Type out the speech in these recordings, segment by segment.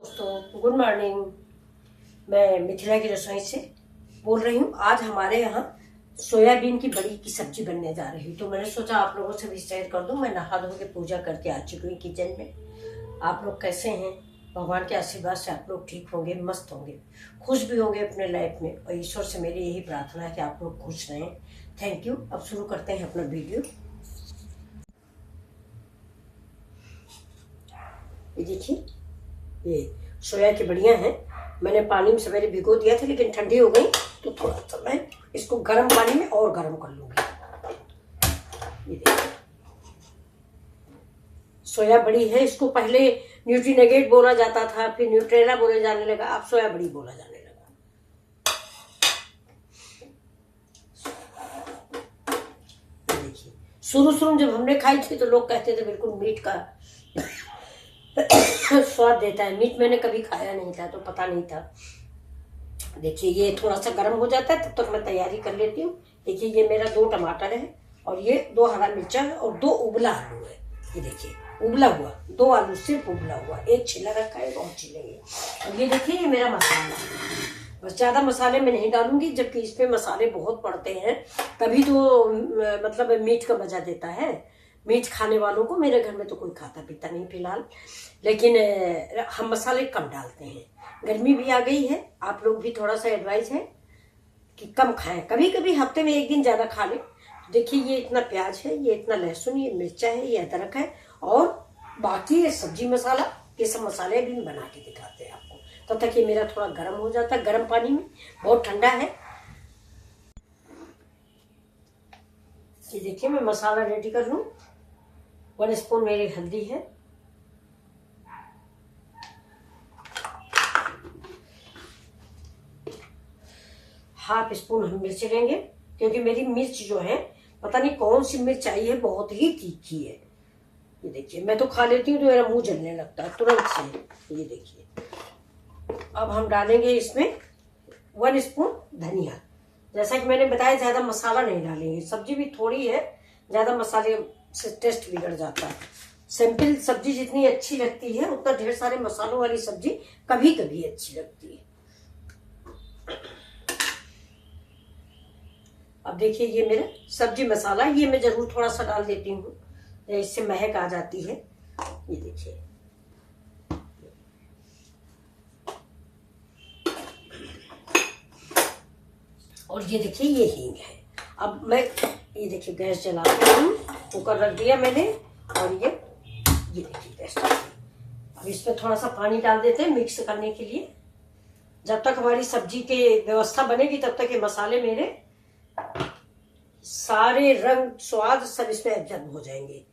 दोस्तों good morning. मैं मिथिला की रसोई से बोल रही हूँ। आज हमारे यहाँ सोयाबीन की बड़ी की सब्जी बनने जा रही है, तो मैंने सोचा आप लोगों से भी शेयर कर दूं। मैं नहा धो के पूजा करके आ चुकी हूँ किचन में। आप लोग कैसे हैं? भगवान के आशीर्वाद से आप लोग ठीक होंगे, मस्त होंगे, खुश भी होंगे अपने लाइफ में। और ईश्वर से मेरी यही प्रार्थना है कि आप लोग खुश रहें। Thank you. अब शुरू करते हैं अपना वीडियो। ये देखिए, ये सोया की बढ़िया है। मैंने पानी में सवेरे भिगो दिया था, लेकिन ठंडी हो गई तो थोड़ा सा मैं इसको गर्म पानी में और गर्म कर लूंगी। ये देखिए, सोया बड़ी है। इसको पहले न्यूट्रीनेगेट बोला जाता था, फिर न्यूट्रेला बोले जाने लगा, अब सोया बड़ी बोला जाने लगा। देखिए, शुरू शुरू जब हमने खाई थी तो लोग कहते थे बिल्कुल मीट का स्वाद देता है। मीट मैंने कभी खाया नहीं था तो पता नहीं था। देखिए, ये थोड़ा सा गर्म हो जाता है, तब तक मैं तैयारी कर लेती हूँ। देखिए, ये मेरा 2 टमाटर है और ये 2 हरा मिर्चा है और 2 उबला आलू है। ये देखिए, उबला हुआ 2 आलू सिर्फ उबला हुआ, 1 छिला रखा है, बहुत छिलेंगे। और ये देखिए, ये मेरा मसाला। बस ज्यादा मसाले में नहीं डालूंगी, जबकि इसमें मसाले बहुत पड़ते हैं, तभी तो मतलब मीट का मजा देता है। मीट खाने वालों को, मेरे घर में तो कोई खाता पीता नहीं फिलहाल, लेकिन हम मसाले कम डालते हैं। गर्मी भी आ गई है, आप लोग भी थोड़ा सा एडवाइस है कि कम खाएं। कभी कभी हफ्ते में 1 दिन ज्यादा खा लें। देखिए, ये इतना प्याज है, ये इतना लहसुन, ये मिर्चा है, ये अदरक है, और बाकी ये सब्जी मसाला, ये सब मसाले भी बना के दिखाते हैं आपको। तब तक ये मेरा थोड़ा गर्म हो जाता है, गर्म पानी में, बहुत ठंडा है। ये देखिए, मैं मसाला रेडी कर लूं। 1 स्पून मेरी हल्दी है, ½ स्पून हम मिर्च लेंगे, क्योंकि मेरी मिर्च जो है पता नहीं कौन सी मिर्च आई है, बहुत ही तीखी है। ये देखिए, मैं तो खा लेती हूँ तो मेरा मुंह जलने लगता है तुरंत से। ये देखिए, अब हम डालेंगे इसमें 1 स्पून धनिया। जैसा कि मैंने बताया, ज्यादा मसाला नहीं डालेंगे, सब्जी भी थोड़ी है, ज्यादा मसाले से टेस्ट बिगड़ जाता है। सिंपल सब्जी जितनी अच्छी लगती है, उतना ढेर सारे मसालों वाली सब्जी कभी कभी अच्छी लगती है। अब देखिए, ये मेरा सब्जी मसाला, ये मैं जरूर थोड़ा सा डाल देती हूँ, इससे महक आ जाती है। ये देखिए, और ये देखिए, ये हींग है। अब मैं ये देखिए गैस जलाती हूँ, कुकर रख दिया मैंने, और ये देखिए गैस। अब इसमें थोड़ा सा पानी डाल देते हैं मिक्स करने के लिए। जब तक हमारी सब्जी की व्यवस्था बनेगी, तब तक ये मसाले मेरे सारे रंग स्वाद सब इसमें एब्जॉर्ब हो जाएंगे।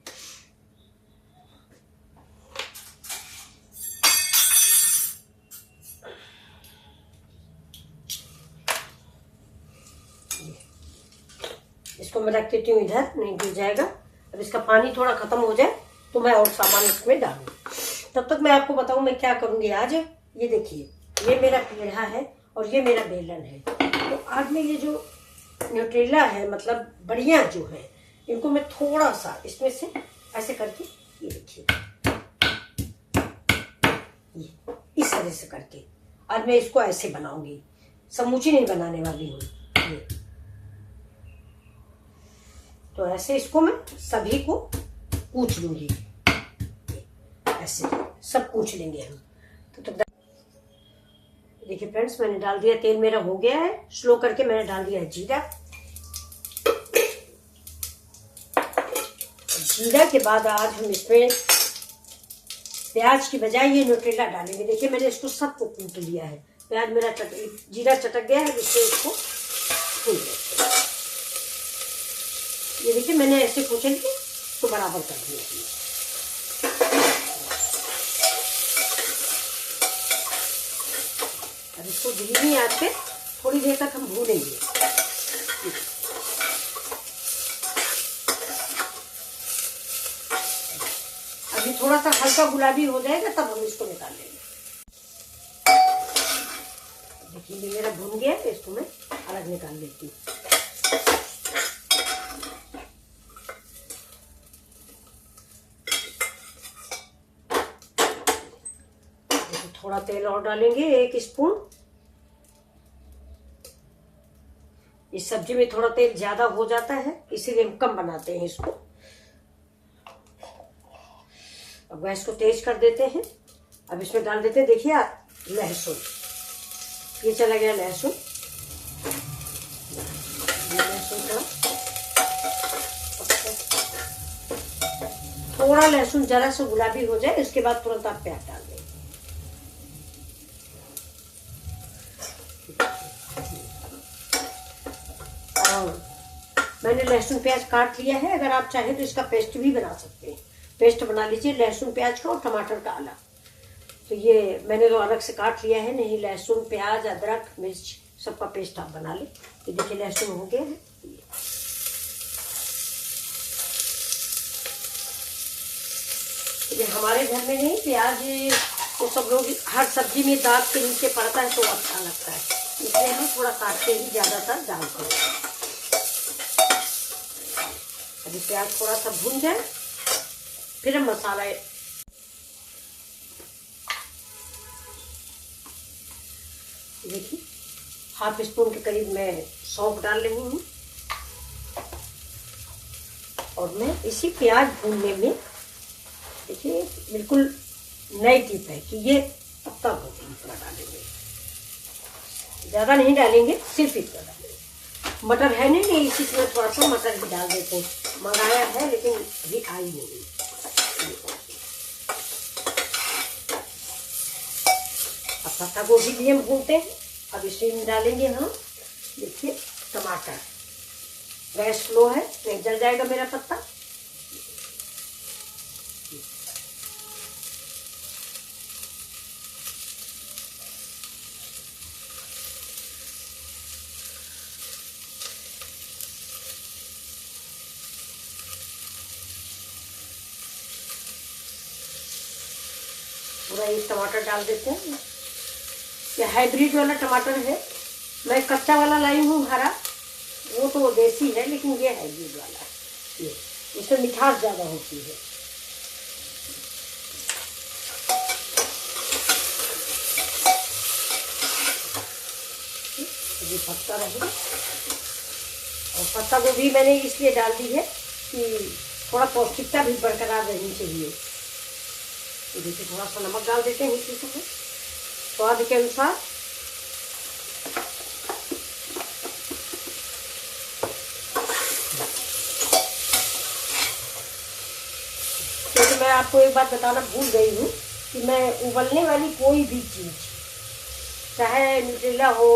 इसको मैं रख देती हूँ इधर, नहीं गिर जाएगा। अब इसका पानी थोड़ा खत्म हो जाए तो मैं और सामान इसमें डालूँ। तब तक मैं आपको बताऊं मैं क्या करूंगी आज। ये देखिए, ये मेरा पेड़ा है और ये मेरा बेलन है। तो आज मैं ये जो न्यूट्रेला है, मतलब बढ़िया जो है, इनको मैं थोड़ा सा इसमें से ऐसे करके, ये देखिए, ये इस तरह से करके आज मैं इसको ऐसे बनाऊंगी। समूची नहीं बनाने वाली हूँ ये। तो ऐसे इसको मैं सभी को कूच लूंगी, ऐसे सब कूच लेंगे हम। तो देखिए फ्रेंड्स, मैंने डाल दिया, तेल मेरा हो गया है, स्लो करके मैंने डाल दिया है जीरा। जीरा के बाद आज हम इसमें प्याज की बजाय ये न्यूट्रेला डालेंगे। देखिए, मैंने इसको सबको कूट लिया है। प्याज मेरा जीरा चटक गया है, जिससे इसको कूट लेते हैं। ये देखिए, मैंने ऐसे कुचल के इसको बराबर कर दिया। अब इसको धीमी आंच पे थोड़ी देर तक हम भूनेंगे। अभी थोड़ा सा हल्का गुलाबी हो जाएगा, तब हम इसको निकाल लेंगे। देखिए, ये मेरा भून गया है, इसको मैं अलग निकाल लेती हूँ। थोड़ा तेल और डालेंगे, 1 स्पून। इस सब्जी में थोड़ा तेल ज्यादा हो जाता है, इसीलिए हम कम बनाते हैं इसको। अब गैस को तेज कर देते हैं। अब इसमें डाल देते हैं, देखिए लहसुन, ये चला गया लहसुन। लहसुन का थोड़ा लहसुन जरा सा गुलाबी हो जाए, इसके बाद तुरंत आप प्याज डाल दें। मैंने लहसुन प्याज काट लिया है, अगर आप चाहें तो इसका पेस्ट भी बना सकते हैं। पेस्ट बना लीजिए लहसुन प्याज का और टमाटर का अलग। तो ये मैंने तो अलग से काट लिया है, नहीं लहसुन प्याज अदरक मिर्च सबका पेस्ट आप बना लें। ये देखिए लहसुन हो गया है। ये हमारे घर में नहीं, प्याज तो सब लोग हर सब्जी में दांत के नीचे पड़ता है तो अच्छा लगता है, इसलिए हम थोड़ा काट के ही ज्यादातर डालते हैं। अभी प्याज थोड़ा सा भून जाए, फिर हम मसाला देखिए 1/2 स्पून के करीब मैं सौंफ डाल रही हूँ। और मैं इसी प्याज भूनने में देखिए बिल्कुल नई टिप है कि ये पत्ता गोभी इतना डालेंगे, ज्यादा नहीं डालेंगे, सिर्फ इतना डालेंगे। मटर है नहीं, इसी में थोड़ा सा मटर भी डाल देते हैं। मंगाया है लेकिन अभी आई नहीं। अब पत्ता गोभी भी हम भूनते हैं। अब इसमें डालेंगे हम देखिए टमाटर। गैस स्लो है, नहीं जल जाएगा मेरा पत्ता। पूरा एक टमाटर डाल देते हैं। ये हाइब्रिड वाला टमाटर है, मैं कच्चा वाला लाई हूँ हरा, वो तो देसी है, लेकिन ये हाइब्रिड वाला है। ये इसमें मिठास ज्यादा होती है। ये पत्ता रहेगा। और पत्ता गोभी मैंने इसलिए डाल दी है कि थोड़ा पौष्टिकता भी बरकरार रहनी चाहिए। तो देखिए थोड़ा सा नमक डाल देते हैं इसमें स्वाद के अनुसार। क्योंकि मैं आपको एक बात बताना भूल गई हूँ कि मैं उबलने वाली कोई भी चीज, चाहे न्यूट्रेला हो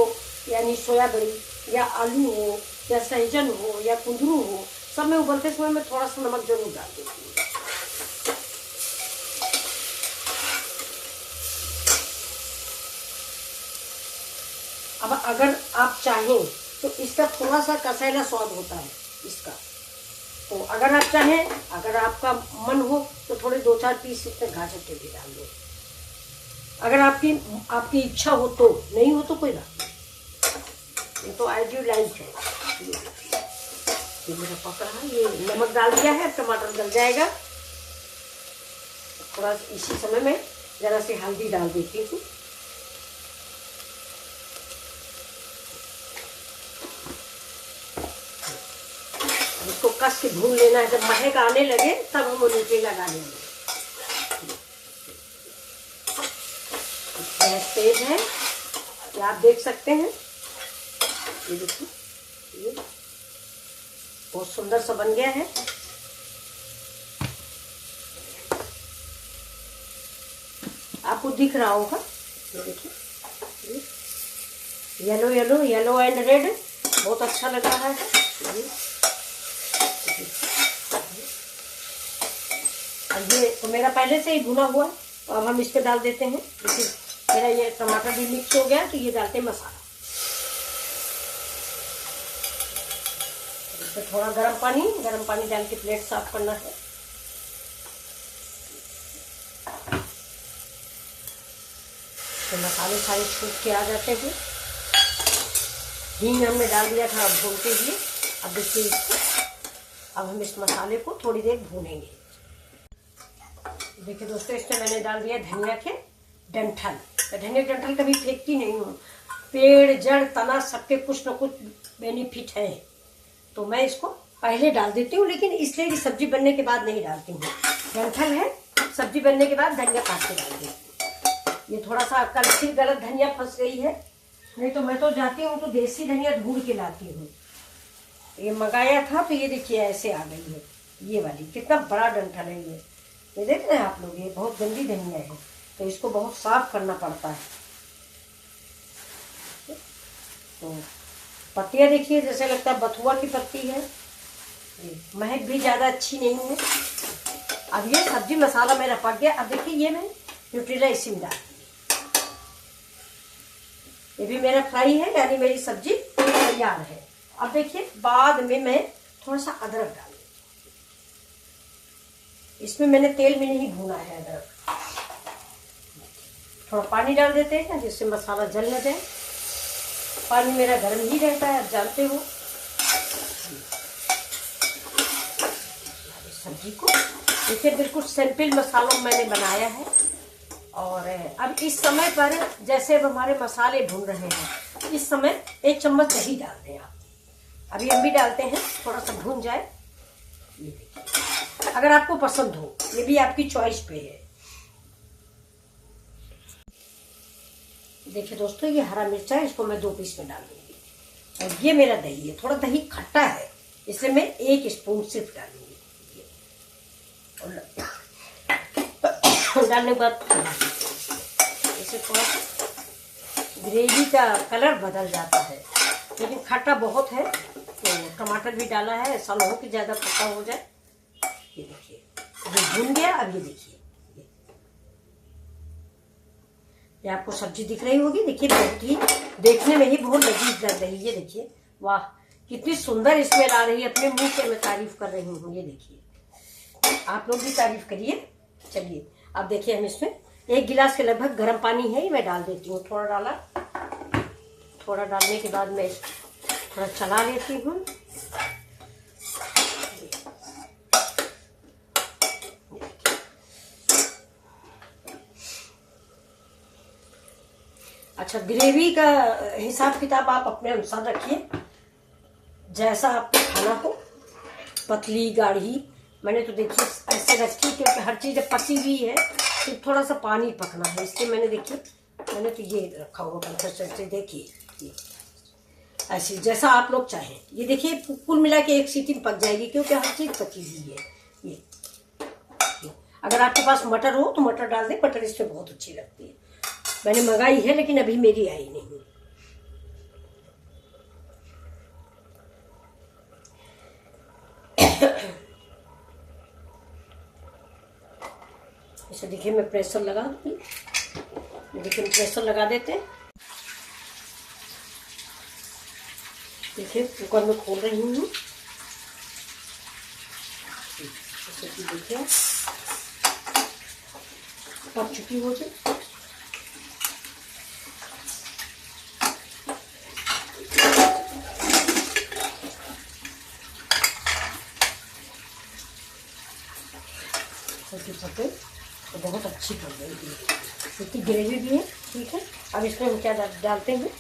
यानी सोयाबीन या आलू हो या सहजन हो या कुंदरू हो, सब में उबलते समय मैं थोड़ा सा नमक जरूर डाल देती हूँ। अब अगर आप चाहें तो इसका थोड़ा सा कसैला स्वाद होता है इसका, तो अगर आप चाहें, अगर आपका मन हो तो थोड़े 2-4 पीस इसमें गाजर के भी डाल दो। अगर आपकी इच्छा हो तो, नहीं हो तो कोई बात नहीं, ये तो आइडियलाइज है। ये मेरा पक रहा है, ये नमक डाल दिया है, टमाटर गल जाएगा। थोड़ा इसी समय में जरा सी हल्दी डाल देती हूँ। इसको कस के भून लेना है, जब महक आने लगे तब हम नीचे लगा लेंगे। गैस तेज है, ये आप देख सकते हैं। ये देखिए ये बहुत सुंदर सा बन गया है। आपको दिख रहा होगा, ये देखिए yellow yellow yellow and red, बहुत अच्छा लग रहा है। ये तो मेरा पहले से ही भुना हुआ है, तो अब हम इस पे डाल देते हैं। देखिए मेरा ये टमाटर भी मिक्स हो गया, तो ये डालते हैं मसाला। इसमें थोड़ा गरम पानी डाल के प्लेट साफ करना है। तो मसाले सारे छूट के आ जाते हैं। हींग हमने डाल दिया था भूनते हुए। अब देखिए इसको, अब हम इस मसाले को थोड़ी देर भूनेंगे। देखिए दोस्तों, इसमें मैंने डाल दिया धनिया के डंठल। मैं धनिया डंठल कभी फेंकती नहीं हूँ। पेड़ जड़ तना सबके कुछ न कुछ बेनिफिट है, तो मैं इसको पहले डाल देती हूँ, लेकिन इसलिए कि सब्जी बनने के बाद नहीं डालती हूँ। डंठल है, सब्जी बनने के बाद धनिया काट के डाल देती। ये थोड़ा सा कल फिर गलत धनिया फंस गई है, नहीं तो मैं तो जाती हूँ तो देसी धनिया ढूंढ के लाती हूँ। ये मंगाया था तो ये देखिए ऐसे आ गई है, ये वाली कितना बड़ा डंठल है ये देख रहे हैं आप लोग। ये बहुत गंदी धनिया है, तो इसको बहुत साफ करना पड़ता है। तो पत्तियां देखिए जैसे लगता है बथुआ की पत्ती है, महक भी ज़्यादा अच्छी नहीं है। अब ये सब्जी मसाला मेरा पक गया। अब देखिए ये मैं न्यूट्रेला इसी में डालती हूँ। ये भी मेरा फ्राई है, यानी मेरी सब्जी तैयार है। अब देखिए बाद में मैं थोड़ा सा अदरक डाल, इसमें मैंने तेल में नहीं भूना है अदरक। थोड़ा पानी डाल देते हैं जिससे मसाला जल न जाए। पानी मेरा गर्म ही रहता है, आप जानते हो। सब्जी को देखिए बिल्कुल सिंपल मसालों में मैंने बनाया है। और अब इस समय पर जैसे अब हमारे मसाले भून रहे हैं, इस समय 1 चम्मच दही डाल दें आप। अभी हम भी डालते हैं, थोड़ा सा भून जाए। ये देखिए, अगर आपको पसंद हो, ये भी आपकी चॉइस पे है। देखिए दोस्तों, ये हरा मिर्चा है, इसको मैं 2 पीस में डाल दूंगी। और ये मेरा दही है, थोड़ा दही खट्टा है, इसलिए मैं 1 स्पून सिर्फ डालूंगी। और डालने के बाद इसे थोड़ा ग्रेवी का कलर बदल जाता है, लेकिन खट्टा बहुत है तो टमाटर भी डाला है, ऐसा ना हो कि ज़्यादा खट्टा हो जाए। ये देखिए ये भून गया। अब ये देखिए, ये आपको सब्जी दिख रही होगी। देखिए बहुत ही देखने में ही बहुत लजीज लग रही है। ये देखिए, वाह कितनी सुंदर स्मेल आ रही है। अपने मुंह से मैं तारीफ कर रही हूँ। ये देखिए, आप लोग भी तारीफ करिए। चलिए अब देखिए, हम इसमें 1 गिलास के लगभग गर्म पानी है, मैं डाल देती हूँ। थोड़ा डाला, थोड़ा डालने के बाद मैं थोड़ा चला लेती हूँ। अच्छा, ग्रेवी का हिसाब किताब आप अपने अनुसार रखिए, जैसा आपको खाना हो, पतली गाढ़ी। मैंने तो देखिए ऐसे रखी क्योंकि हर चीज़ पकी हुई है, सिर्फ थोड़ा सा पानी पकना है, इसलिए मैंने देखिए मैंने तो ये रखा हुआ कंसिस्टेंसी। देखिए ऐसे जैसा आप लोग चाहें। ये देखिए कुल मिला के 1 सीटी में पक जाएगी, क्योंकि हर चीज़ पकी हुई है। ये अगर आपके पास मटर हो तो मटर डाल दें, मटर इसमें बहुत अच्छी लगती है। मैंने मंगाई है लेकिन अभी मेरी आई नहीं। इसे देखिए मैं प्रेशर लगा दूंगी। देखिए प्रेशर लगा देते हैं। देखिए कुकर में खोल रही हूँ। देखिए पक चुकी हो जाए। पके तो बहुत अच्छी बन गई है, क्योंकि ग्रेवी भी है। ठीक है, अब इसमें हम क्या डालते हैं,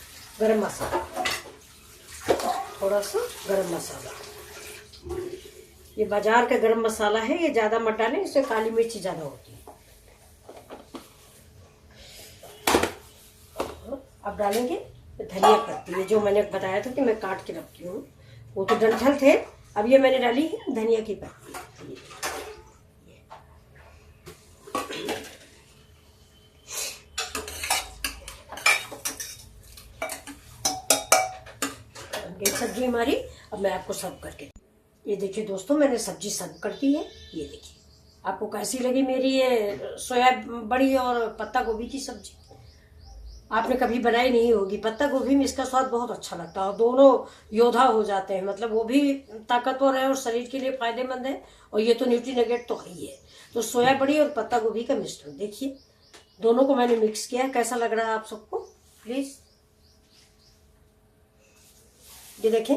गरम मसाला, थोड़ा सा गरम मसाला। ये बाजार का गरम मसाला है, ये ज़्यादा मत डालें, इसमें काली मिर्च ज़्यादा होती है। अब डालेंगे धनिया पत्ती, ये जो मैंने बताया था कि मैं काट के रखती हूँ, वो तो डंठल थे। अब ये मैंने डाली है धनिया की पत्ती। ये सब्जी हमारी, अब मैं आपको सर्व करके, ये देखिए दोस्तों मैंने सब्जी सर्व कर दी है। ये देखिए आपको कैसी लगी मेरी ये सोया बड़ी और पत्ता गोभी की सब्जी। आपने कभी बनाई नहीं होगी। पत्ता गोभी में इसका स्वाद बहुत अच्छा लगता है, और दोनों योद्धा हो जाते हैं, मतलब वो भी ताकतवर है और शरीर के लिए फायदेमंद है, और ये तो न्यूट्रीनेगेट तो है ही है। तो सोया बड़ी और पत्ता गोभी का मिश्रण देखिए, दोनों को मैंने मिक्स किया। कैसा लग रहा है आप सबको, प्लीज ये देखें।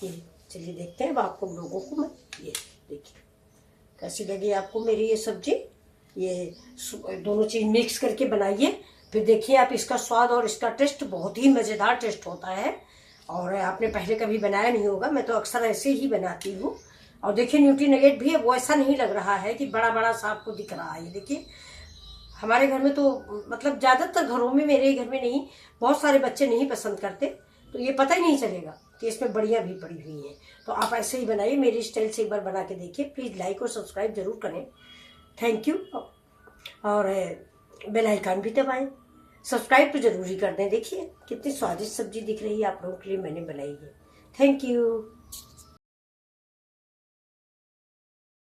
ये चलिए देखते हैं अब आपको लोगों को मैं ये कैसी लगी आपको मेरी ये सब्जी। ये दोनों चीज़ मिक्स करके बनाइए, फिर देखिए आप इसका स्वाद और इसका टेस्ट बहुत ही मज़ेदार टेस्ट होता है। और आपने पहले कभी बनाया नहीं होगा, मैं तो अक्सर ऐसे ही बनाती हूँ। और देखिए न्यूट्री नगेट भी है, वो ऐसा नहीं लग रहा है कि बड़ा बड़ा सा आपको दिख रहा है। ये देखिए हमारे घर में तो मतलब ज़्यादातर घरों में, मेरे घर में नहीं, बहुत सारे बच्चे नहीं पसंद करते, तो ये पता ही नहीं चलेगा कि इसमें बड़ियाँ भी पड़ी हुई हैं। तो आप ऐसे ही बनाइए, मेरी स्टाइल से एक बार बना के देखिए। प्लीज़ लाइक और सब्सक्राइब जरूर करें। Thank you. और बेल आइकन भी दबाएं। सब्सक्राइब तो जरूर ही कर दें। देखिए कितनी स्वादिष्ट सब्जी दिख रही है आप लोगों के लिए मैंने बनाई है। Thank you.